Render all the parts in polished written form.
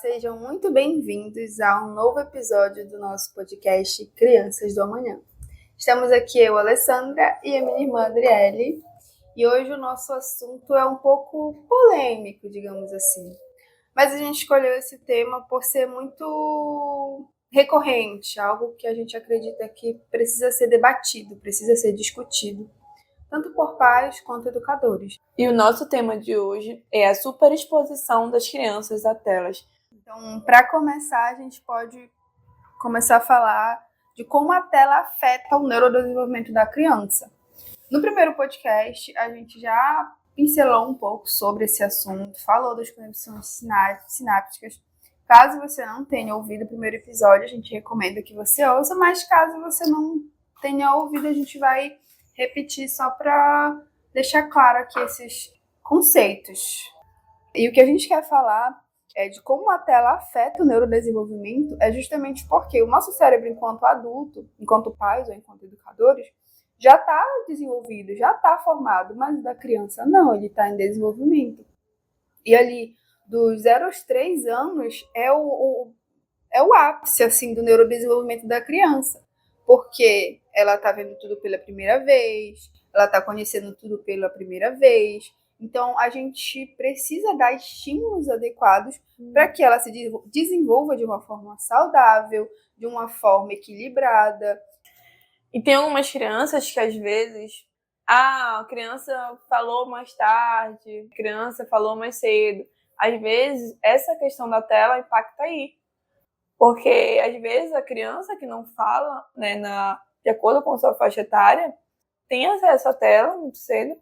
sejam muito bem-vindos a um novo episódio do nosso podcast Crianças do Amanhã. Estamos aqui eu, Alessandra, e a minha irmã Adriele, e hoje o nosso assunto é um pouco polêmico, digamos assim. Mas a gente escolheu esse tema por ser muito recorrente, algo que a gente acredita que precisa ser debatido, precisa ser discutido, tanto por pais quanto educadores. E o nosso tema de hoje é a superexposição das crianças a telas. Então, para começar, a gente pode começar a falar de como a tela afeta o neurodesenvolvimento da criança. No primeiro podcast, a gente já pincelou um pouco sobre esse assunto, falou das conexões sinápticas. Caso você não tenha ouvido o primeiro episódio, a gente recomenda que você ouça, mas caso você não tenha ouvido, a gente vai repetir só para deixar claro aqui esses conceitos. E o que a gente quer falar de como a tela afeta o neurodesenvolvimento é justamente porque o nosso cérebro, enquanto adulto, enquanto pais ou enquanto educadores, já está desenvolvido, já está formado, mas o da criança não, ele está em desenvolvimento. E ali, dos 0 aos 3 anos, é o ápice assim, do neurodesenvolvimento da criança, porque ela está vendo tudo pela primeira vez, ela está conhecendo tudo pela primeira vez. Então, a gente precisa dar estímulos adequados para que ela se desenvolva de uma forma saudável, de uma forma equilibrada. E tem algumas crianças que, às vezes, a criança falou mais tarde, a criança falou mais cedo. Às vezes, essa questão da tela impacta aí. Porque, às vezes, a criança que não fala, né, de acordo com sua faixa etária, tem acesso à tela muito cedo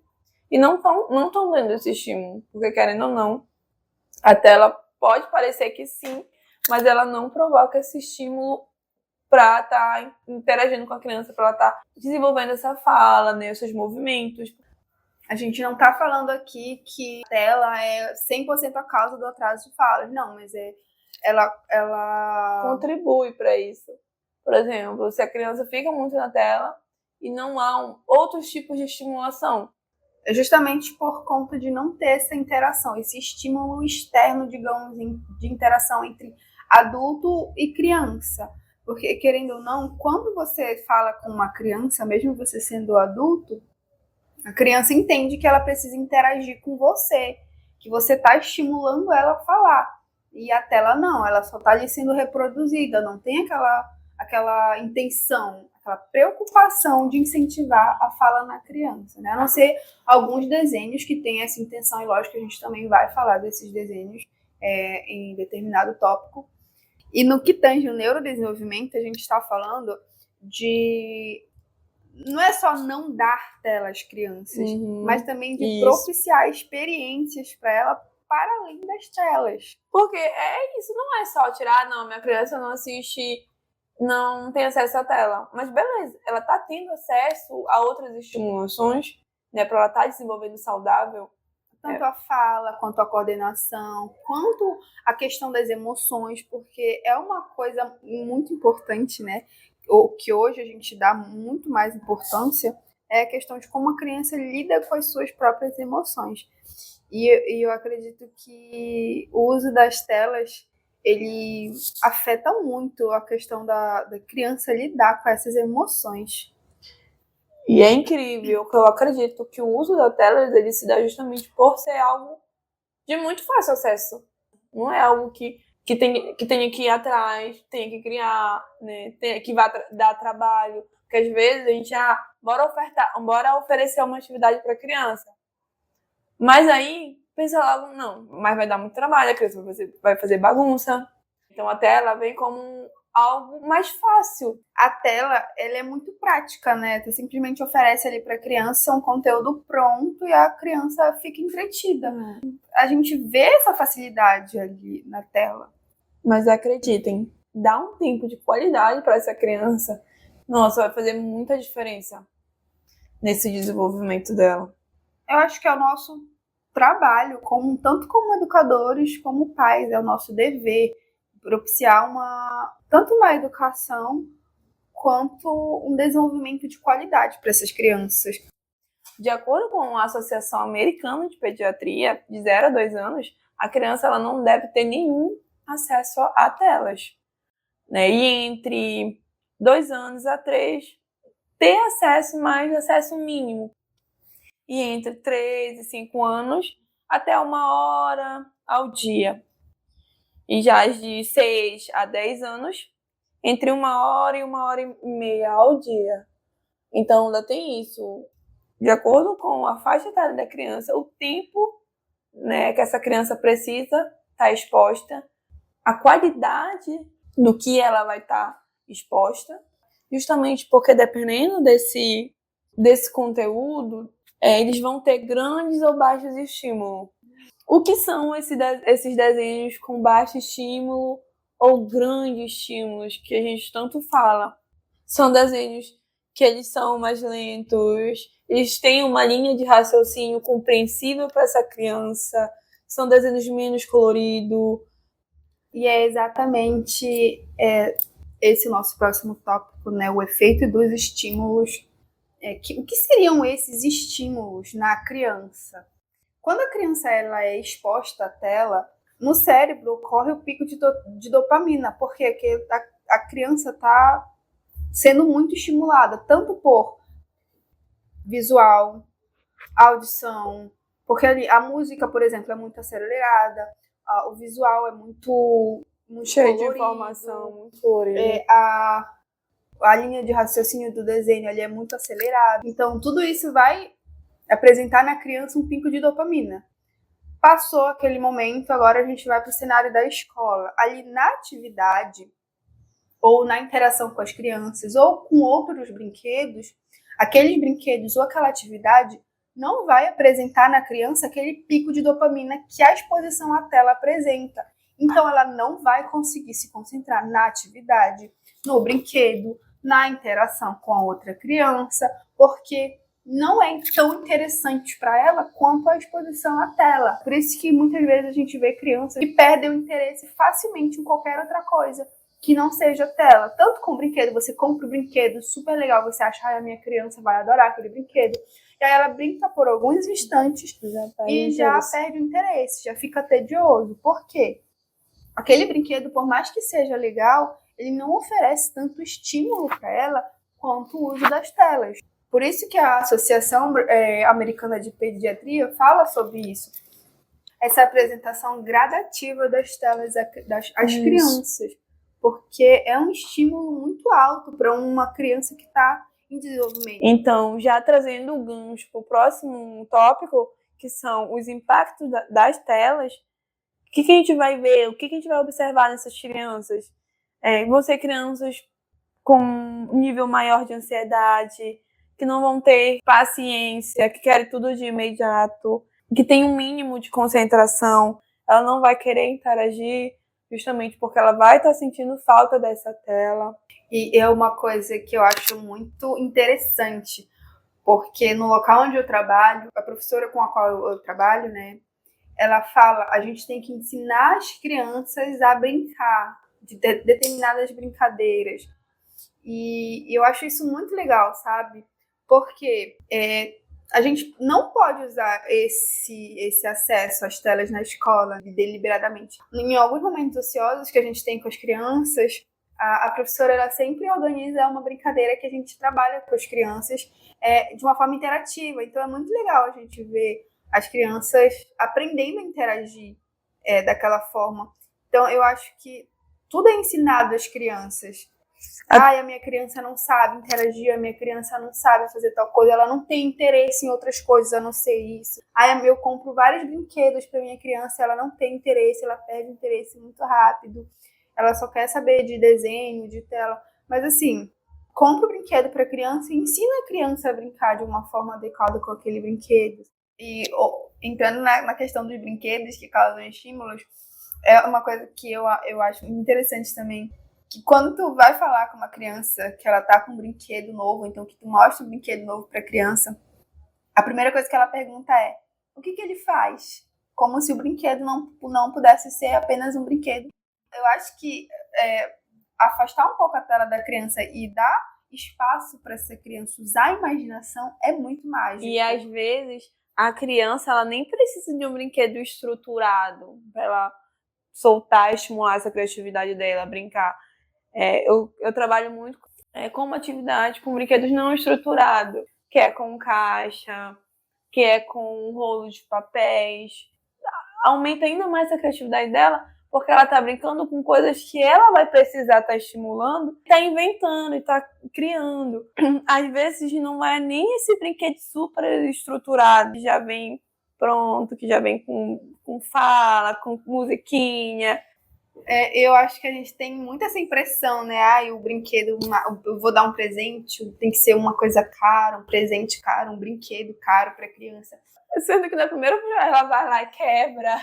e não estão dando esse estímulo. Porque, querendo ou não, a tela pode parecer que sim, mas ela não provoca esse estímulo para estar interagindo com a criança, para ela estar desenvolvendo essa fala, né, os seus movimentos. A gente não está falando aqui que a tela é 100% a causa do atraso de fala. Não, mas ela contribui para isso. Por exemplo, se a criança fica muito na tela e não há outros tipos de estimulação. É justamente por conta de não ter essa interação, esse estímulo externo, digamos, de interação entre adulto e criança. Porque, querendo ou não, quando você fala com uma criança, mesmo você sendo adulto, a criança entende que ela precisa interagir com você, que você está estimulando ela a falar. E a tela não, ela só está ali sendo reproduzida, não tem aquela intenção, aquela preocupação de incentivar a fala na criança, né? A não ser alguns desenhos que têm essa intenção, e lógico que a gente também vai falar desses desenhos em determinado tópico. E no que tange o neurodesenvolvimento, a gente está falando de... Não é só não dar tela às crianças, mas também de propiciar experiências para ela para além das telas. Porque isso, não é só tirar, não, minha criança não assiste, não tem acesso à tela. Mas beleza, ela está tendo acesso a outras estimulações, né, para ela estar desenvolvendo saudável. Tanto a fala, quanto a coordenação, quanto a questão das emoções, porque é uma coisa muito importante, né? O que hoje a gente dá muito mais importância é a questão de como a criança lida com as suas próprias emoções. E eu acredito que o uso das telas, ele afeta muito a questão da criança lidar com essas emoções. E é incrível que eu acredito que o uso da tela ele se dá justamente por ser algo de muito fácil acesso. Não é algo que tenha que ir atrás, tenha que criar, né, que vá dar trabalho. Porque às vezes a gente, bora oferecer uma atividade para a criança. Mas aí, pensa logo, não, mas vai dar muito trabalho, a criança vai fazer bagunça. Então a tela vem como algo mais fácil. A tela, ela é muito prática, né? Tu simplesmente oferece ali para a criança um conteúdo pronto e a criança fica entretida. A gente vê essa facilidade ali na tela. Mas acreditem, dá um tempo de qualidade para essa criança. Nossa, vai fazer muita diferença nesse desenvolvimento dela. Eu acho que é o nosso trabalho, tanto como educadores, como pais, é o nosso dever propiciar tanto uma educação quanto um desenvolvimento de qualidade para essas crianças. De acordo com a Associação Americana de Pediatria, de 0 a 2 anos, a criança ela não deve ter nenhum acesso a telas, né? E entre 2 anos a 3, ter acesso, mas acesso mínimo. E entre 3 e 5 anos, até 1 hora ao dia. E já de 6 a 10 anos, entre 1 hora e 1 hora e meia ao dia. Então, ainda tem isso. De acordo com a faixa etária da criança, o tempo, né, que essa criança precisa estar exposta, a qualidade do que ela vai estar exposta, justamente porque dependendo desse conteúdo, eles vão ter grandes ou baixos estímulos. O que são esses desenhos com baixo estímulo ou grandes estímulos que a gente tanto fala? São desenhos que eles são mais lentos, eles têm uma linha de raciocínio compreensível para essa criança, são desenhos menos coloridos. E é exatamente esse nosso próximo tópico, né? O efeito dos estímulos. O que seriam esses estímulos na criança? Quando a criança ela é exposta à tela, no cérebro ocorre o pico de dopamina, porque a criança está sendo muito estimulada, tanto por visual, audição, porque a música, por exemplo, é muito acelerada, o visual é muito cheio colorido, de informação, muito colorido. A linha de raciocínio do desenho ali é muito acelerada. Então, tudo isso vai apresentar na criança um pico de dopamina. Passou aquele momento, agora a gente vai para o cenário da escola. Ali na atividade, ou na interação com as crianças, ou com outros brinquedos, aqueles brinquedos ou aquela atividade não vai apresentar na criança aquele pico de dopamina que a exposição à tela apresenta. Então, ela não vai conseguir se concentrar na atividade, no brinquedo, na interação com a outra criança, porque não é tão interessante para ela quanto a exposição à tela. Por isso que muitas vezes a gente vê crianças que perdem o interesse facilmente em qualquer outra coisa que não seja tela. Tanto com o brinquedo, você compra o brinquedo super legal, você acha, a minha criança vai adorar aquele brinquedo. E aí ela brinca por alguns instantes e já perde o interesse, já fica tedioso. Por quê? Aquele brinquedo, por mais que seja legal, ele não oferece tanto estímulo para ela quanto o uso das telas. Por isso que a Associação Americana de Pediatria fala sobre isso. Essa apresentação gradativa das telas às crianças. Porque é um estímulo muito alto para uma criança que está em desenvolvimento. Então, já trazendo o gancho para o próximo tópico, que são os impactos das telas, o que a gente vai ver, o que a gente vai observar nessas crianças? Vão ser crianças com um nível maior de ansiedade, que não vão ter paciência, que querem tudo de imediato, que tem um mínimo de concentração, ela não vai querer interagir, justamente porque ela vai estar sentindo falta dessa tela. E é uma coisa que eu acho muito interessante, porque no local onde eu trabalho, a professora com a qual eu trabalho, né, ela fala, a gente tem que ensinar as crianças a brincar de determinadas brincadeiras. E eu acho isso muito legal, sabe? Porque a gente não pode usar esse acesso às telas na escola deliberadamente. Em alguns momentos ociosos que a gente tem com as crianças, a professora ela sempre organiza uma brincadeira que a gente trabalha com as crianças de uma forma interativa. Então é muito legal a gente ver as crianças aprendendo a interagir daquela forma. Então eu acho que tudo é ensinado às crianças. A minha criança não sabe interagir, a minha criança não sabe fazer tal coisa, ela não tem interesse em outras coisas a não ser isso. Eu compro vários brinquedos para minha criança, ela não tem interesse, ela perde interesse muito rápido, ela só quer saber de desenho, de tela. Mas assim, compra o brinquedo para a criança e ensina a criança a brincar de uma forma adequada com aquele brinquedo. E entrando na questão dos brinquedos que causam estímulos, é uma coisa que eu acho interessante também, que quando tu vai falar com uma criança que ela tá com um brinquedo novo, então que tu mostra um brinquedo novo pra criança, a primeira coisa que ela pergunta é, o que ele faz? Como se o brinquedo não pudesse ser apenas um brinquedo. Eu acho que afastar um pouco a tela da criança e dar espaço para essa criança usar a imaginação é muito mágico. E às vezes a criança ela nem precisa de um brinquedo estruturado para ela soltar, estimular essa criatividade dela, brincar. Eu trabalho muito com uma atividade com brinquedos não estruturados, que é com caixa, que é com um rolo de papéis. Aumenta ainda mais a criatividade dela, porque ela está brincando com coisas que ela vai precisar estar estimulando, está inventando e está criando. Às vezes não é nem esse brinquedo super estruturado, que já vem pronto, que já vem com fala, com musiquinha. Eu acho que a gente tem muito essa impressão, né? O brinquedo, eu vou dar um presente, tem que ser uma coisa cara, um presente caro, um brinquedo caro para criança. Sendo que na primeira ela vai lá e quebra.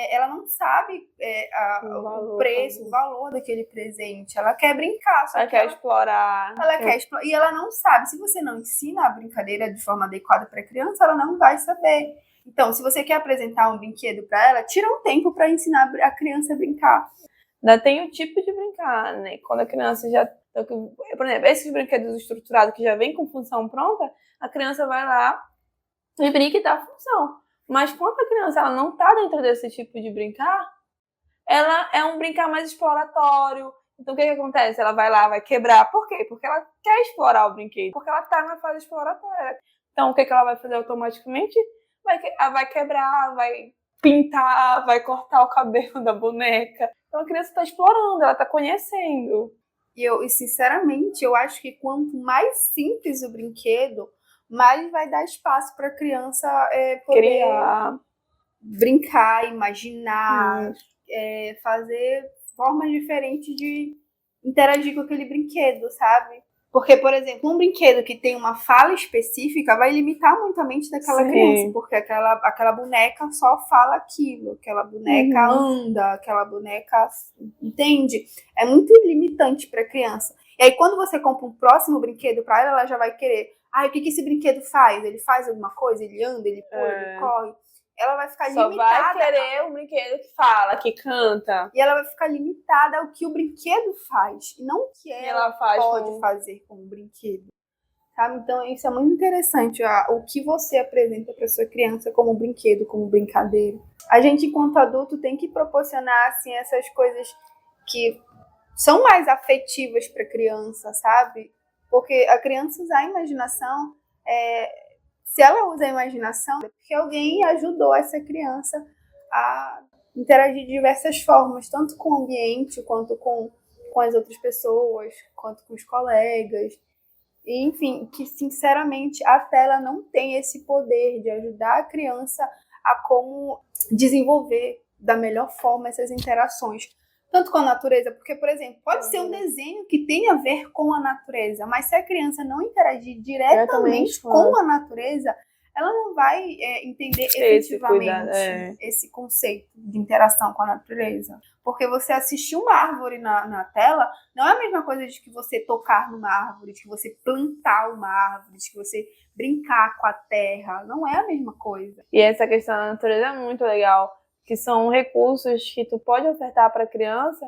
Ela não sabe o preço, o valor daquele presente. Ela quer brincar. Ela quer explorar. E ela não sabe. Se você não ensina a brincadeira de forma adequada para a criança, ela não vai saber. Então, se você quer apresentar um brinquedo para ela, tira um tempo para ensinar a criança a brincar. Ainda tem o tipo de brincar, né? Quando a criança já... Por exemplo, esses brinquedos estruturados que já vem com função pronta, a criança vai lá e brinca e dá a função. Mas quando a criança ela não está dentro desse tipo de brincar, ela é um brincar mais exploratório. Então, o que acontece? Ela vai lá, vai quebrar. Por quê? Porque ela quer explorar o brinquedo. Porque ela está na fase exploratória. Então, o que ela vai fazer automaticamente? Vai quebrar, vai pintar, vai cortar o cabelo da boneca. Então a criança está explorando, ela está conhecendo. E sinceramente, eu acho que quanto mais simples o brinquedo, mais vai dar espaço para a criança poder criar, brincar, imaginar, fazer formas diferentes de interagir com aquele brinquedo, sabe? Porque, por exemplo, um brinquedo que tem uma fala específica vai limitar muito a mente daquela criança, porque aquela boneca só fala aquilo, aquela boneca anda, aquela boneca entende? É muito limitante para a criança. E aí, quando você compra um próximo brinquedo para ela já vai querer, o que esse brinquedo faz? Ele faz alguma coisa? Ele anda, ele pula, ele corre? Ela vai ficar limitada. Só vai querer um brinquedo que fala, que canta. E ela vai ficar limitada ao que o brinquedo faz, e não o que ela pode fazer com o brinquedo. Sabe? Então, isso é muito interessante, o que você apresenta para sua criança como brinquedo, como brincadeira. A gente, enquanto adulto, tem que proporcionar assim, essas coisas que são mais afetivas para a criança, sabe? Porque a criança usar a imaginação... Se ela usa a imaginação, é porque alguém ajudou essa criança a interagir de diversas formas, tanto com o ambiente, quanto com as outras pessoas, quanto com os colegas. E, enfim, que sinceramente a tela não tem esse poder de ajudar a criança a como desenvolver da melhor forma essas interações. Tanto com a natureza, porque, por exemplo, pode ser um desenho que tenha a ver com a natureza, mas se a criança não interagir diretamente com a natureza, ela não vai entender efetivamente esse conceito de interação com a natureza. Porque você assistir uma árvore na tela não é a mesma coisa de que você tocar numa árvore, de que você plantar uma árvore, de que você brincar com a terra. Não é a mesma coisa. E essa questão da natureza é muito legal. Que são recursos que tu pode ofertar para a criança,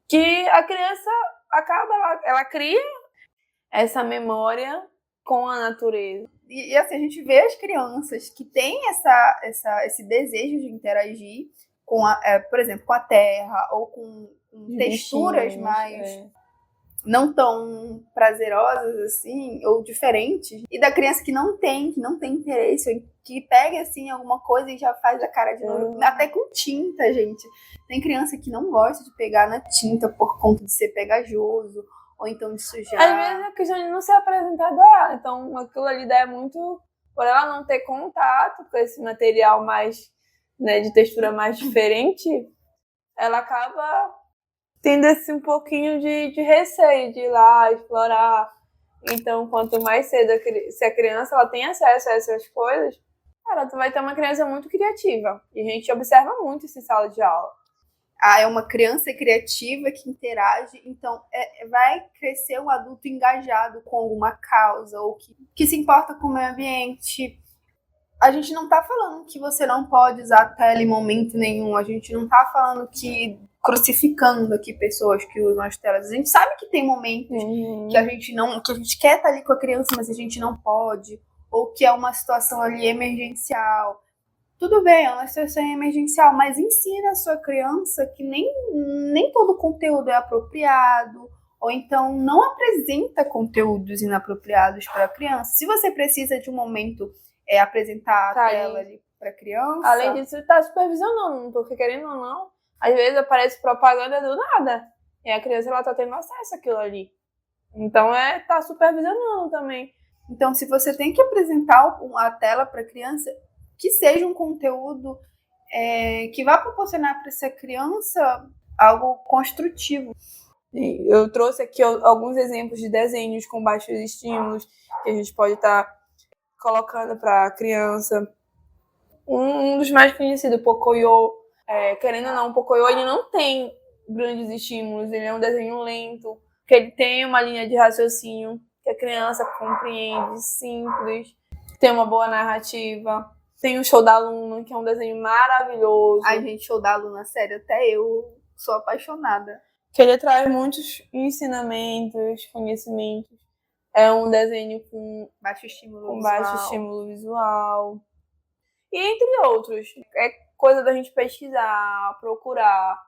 que a criança ela cria essa memória com a natureza. E assim, a gente vê as crianças que têm esse desejo de interagir com por exemplo, com a terra ou com texturas mais não tão prazerosas assim, ou diferentes, e da criança que não tem interesse, que pega assim alguma coisa e já faz a cara de novo, até com tinta, gente. Tem criança que não gosta de pegar na tinta por conta de ser pegajoso, ou então de sujar. Às vezes a questão de não ser apresentada a ela, então aquilo ali é muito, por ela não ter contato com esse material mais, né, de textura mais diferente, ela acaba tendo esse um pouquinho de receio de ir lá explorar. Então, quanto mais cedo, se a criança ela tem acesso a essas coisas, cara, tu vai ter uma criança muito criativa. E a gente observa muito isso em sala de aula. É uma criança criativa que interage, então vai crescer um adulto engajado com alguma causa, ou que se importa com o meio ambiente. A gente não tá falando que você não pode usar a tela em momento nenhum, a gente não tá falando que crucificando aqui pessoas que usam as telas. A gente sabe que tem momentos que a gente quer estar ali com a criança, mas a gente não pode, ou que é uma situação ali emergencial. tudo bem, é uma situação emergencial, mas ensina a sua criança que nem todo conteúdo é apropriado, ou então não apresenta conteúdos inapropriados para a criança. Se você precisa de um momento apresentar a tela ali para a criança... Além disso, está supervisionando, porque querendo ou não, às vezes aparece propaganda do nada, e a criança ela tá tendo acesso àquilo ali. Então, tá supervisionando também. Então, se você tem que apresentar a tela para a criança, que seja um conteúdo que vá proporcionar para essa criança algo construtivo. Eu trouxe aqui alguns exemplos de desenhos com baixos estímulos que a gente pode estar colocando para a criança. Um dos mais conhecidos, Pocoyo. Querendo ou não, o Pocoyo ele não tem grandes estímulos, ele é um desenho lento, que ele tem uma linha de raciocínio que a criança compreende, simples, tem uma boa narrativa. Tem o Show da Luna, que é um desenho maravilhoso. Ai, gente, Show da Luna, sério, até eu sou apaixonada. Que ele traz muitos ensinamentos, conhecimentos. É um desenho com baixo estímulo visual. E entre outros. É coisa da gente pesquisar, procurar.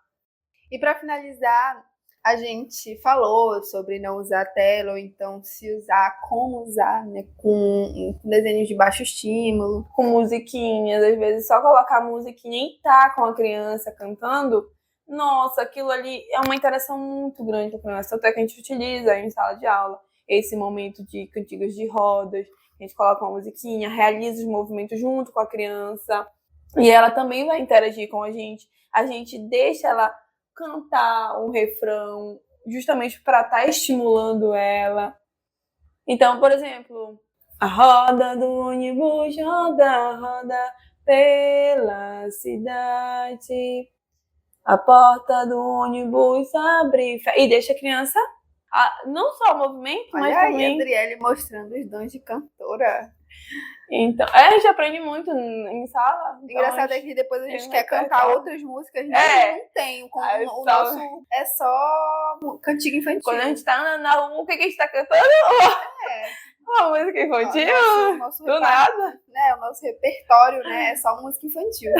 E para finalizar, a gente falou sobre não usar tela, ou então se usar, como usar, né? Com desenhos de baixo estímulo. Com musiquinhas, às vezes só colocar musiquinha e tá com a criança cantando. Nossa, aquilo ali é uma interação muito grande com a criança. Até que a gente utiliza em sala de aula esse momento de cantigas de rodas. A gente coloca uma musiquinha, realiza os movimentos junto com a criança. E ela também vai interagir com a gente. A gente deixa ela cantar um refrão, justamente para estar estimulando ela. Então, por exemplo, a roda do ônibus roda, roda pela cidade. A porta do ônibus abre e deixa a criança não só o movimento, olha mas aí, também... a Adriele mostrando os dons de cantora. Então, a gente aprende muito em sala. Então engraçado é que depois a gente quer cantar outras músicas, não tem. O nosso é só cantiga infantil. Quando a gente tá na rua, o que a gente tá cantando? Uma música infantil? Nosso do nada. Né, o nosso repertório, né, é só música infantil.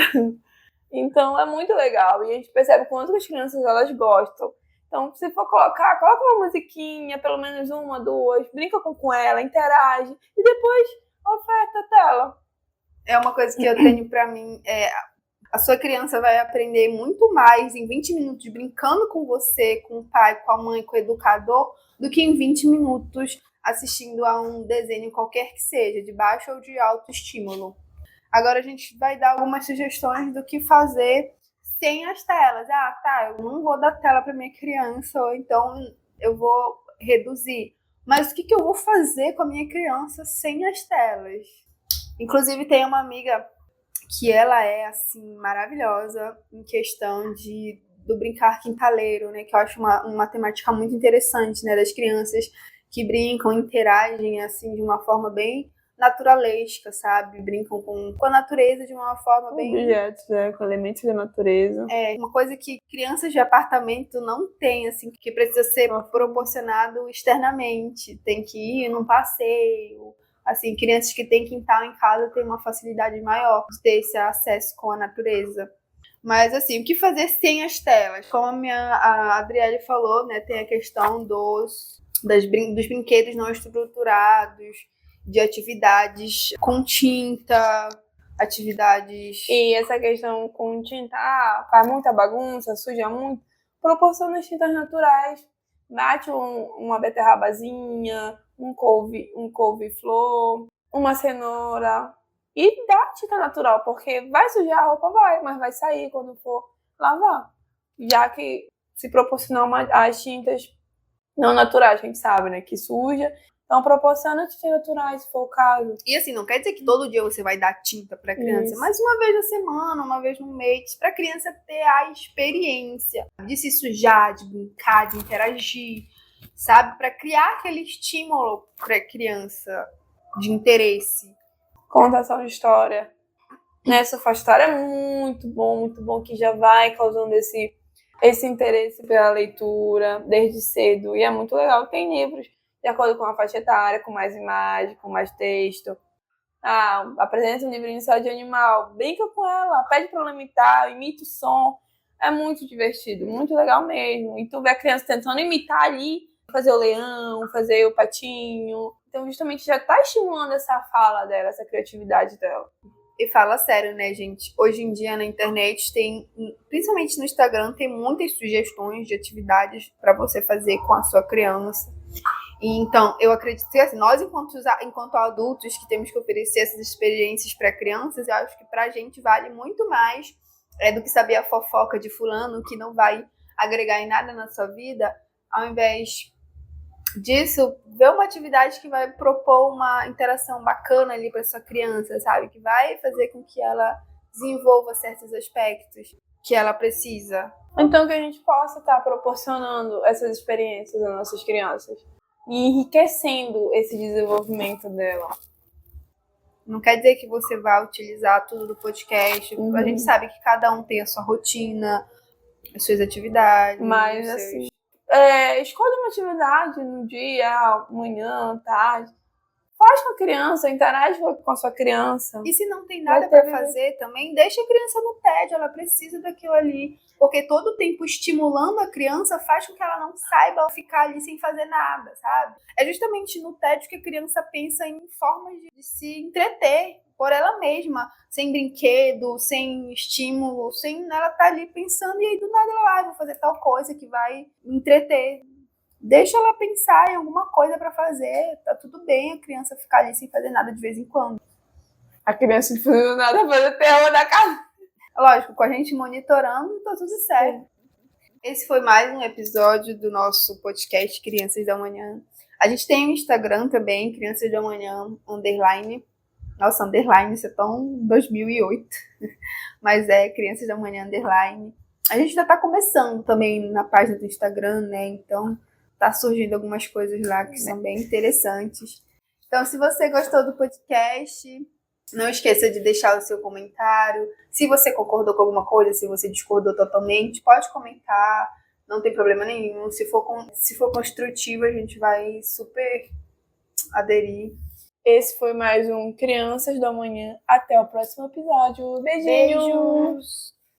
Então é muito legal. E a gente percebe quanto as crianças elas gostam. Então, se for coloca uma musiquinha, pelo menos uma, duas, brinca com ela, interage. E depois oferta a tela. É uma coisa que eu tenho pra mim. A sua criança vai aprender muito mais em 20 minutos brincando com você, com o pai, com a mãe, com o educador, do que em 20 minutos assistindo a um desenho qualquer que seja, de baixo ou de alto estímulo. Agora a gente vai dar algumas sugestões do que fazer sem as telas. Eu não vou dar tela para minha criança, ou então eu vou reduzir. Mas o que eu vou fazer com a minha criança sem as telas? Inclusive, tem uma amiga que ela é, assim, maravilhosa em questão do brincar quintaleiro, né? Que eu acho uma temática muito interessante, né? Das crianças que brincam, interagem, assim, de uma forma bem naturalesca, sabe? Brincam com a natureza de uma forma bem... objetos, com elementos da natureza. Uma coisa que crianças de apartamento não têm, assim, que precisa ser proporcionado externamente. Tem que ir num passeio. Assim, crianças que têm quintal em casa têm uma facilidade maior de ter esse acesso com a natureza. Mas, assim, o que fazer sem as telas? Como a Adriele falou, né? Tem a questão dos brinquedos não estruturados, de atividades com tinta, atividades... E essa questão com tinta, faz muita bagunça, suja muito, proporciona as tintas naturais. Bate uma beterrabazinha, um couve-flor, uma cenoura e dá tinta natural, porque vai sujar a roupa, mas vai sair quando for lavar. Já que se proporcionar as tintas não naturais, a gente sabe, né, que suja. Então, proporciona tintas naturais, se for o caso. E assim, não quer dizer que todo dia você vai dar tinta pra criança, Isso. mas uma vez na semana, uma vez no mês, pra criança ter a experiência de se sujar, de brincar, de interagir, sabe? Pra criar aquele estímulo pra criança de interesse. Contação de história. Essa história é muito bom, que já vai causando esse interesse pela leitura desde cedo. E é muito legal. Tem livros de acordo com a faixa etária, com mais imagem, com mais texto. Apresenta um livro inicial de animal, brinca com ela, pede pra ela imitar, imita o som. É muito divertido, muito legal mesmo. E tu vê a criança tentando imitar ali, fazer o leão, fazer o patinho. Então, justamente, já tá estimulando essa fala dela, essa criatividade dela. E fala sério, né, gente? Hoje em dia na internet tem, principalmente no Instagram, tem muitas sugestões de atividades para você fazer com a sua criança. E, então, eu acredito que assim, nós, enquanto adultos que temos que oferecer essas experiências para crianças, eu acho que pra gente vale muito mais do que saber a fofoca de fulano, que não vai agregar em nada na sua vida, ao invés disso, ver uma atividade que vai propor uma interação bacana ali para sua criança, sabe? Que vai fazer com que ela desenvolva certos aspectos que ela precisa. Então, que a gente possa estar proporcionando essas experiências às nossas crianças e enriquecendo esse desenvolvimento dela. Não quer dizer que você vai utilizar tudo do podcast. A gente sabe que cada um tem a sua rotina, as suas atividades. Mas, assim, escolha uma atividade no dia, manhã, tarde. Faz com a criança, interage com a sua criança. E se não tem nada para fazer também, deixa a criança no tédio, ela precisa daquilo ali. Porque todo o tempo estimulando a criança faz com que ela não saiba ficar ali sem fazer nada, sabe? É justamente no tédio que a criança pensa em formas de se entreter por ela mesma, sem brinquedo, sem estímulo, ela tá ali pensando e aí do nada ela vou fazer tal coisa que vai me entreter. Deixa ela pensar em alguma coisa pra fazer, tá tudo bem a criança ficar ali sem fazer nada de vez em quando. A criança não fazendo nada, fazendo terror na casa. Lógico, com a gente monitorando, tá tudo certo. Esse foi mais um episódio do nosso podcast Crianças da Manhã. A gente tem um Instagram também, Crianças da Manhã, _. Nossa, underline, isso é tão 2008. Mas é Crianças da Manhã, _. A gente já tá começando também na página do Instagram, né? Então, tá surgindo algumas coisas lá que são bem interessantes. Então, se você gostou do podcast, não esqueça de deixar o seu comentário. Se você concordou com alguma coisa, se você discordou totalmente, pode comentar. Não tem problema nenhum. Se for construtivo, a gente vai super aderir. Esse foi mais um Crianças da Manhã. Até o próximo episódio. Beijinhos!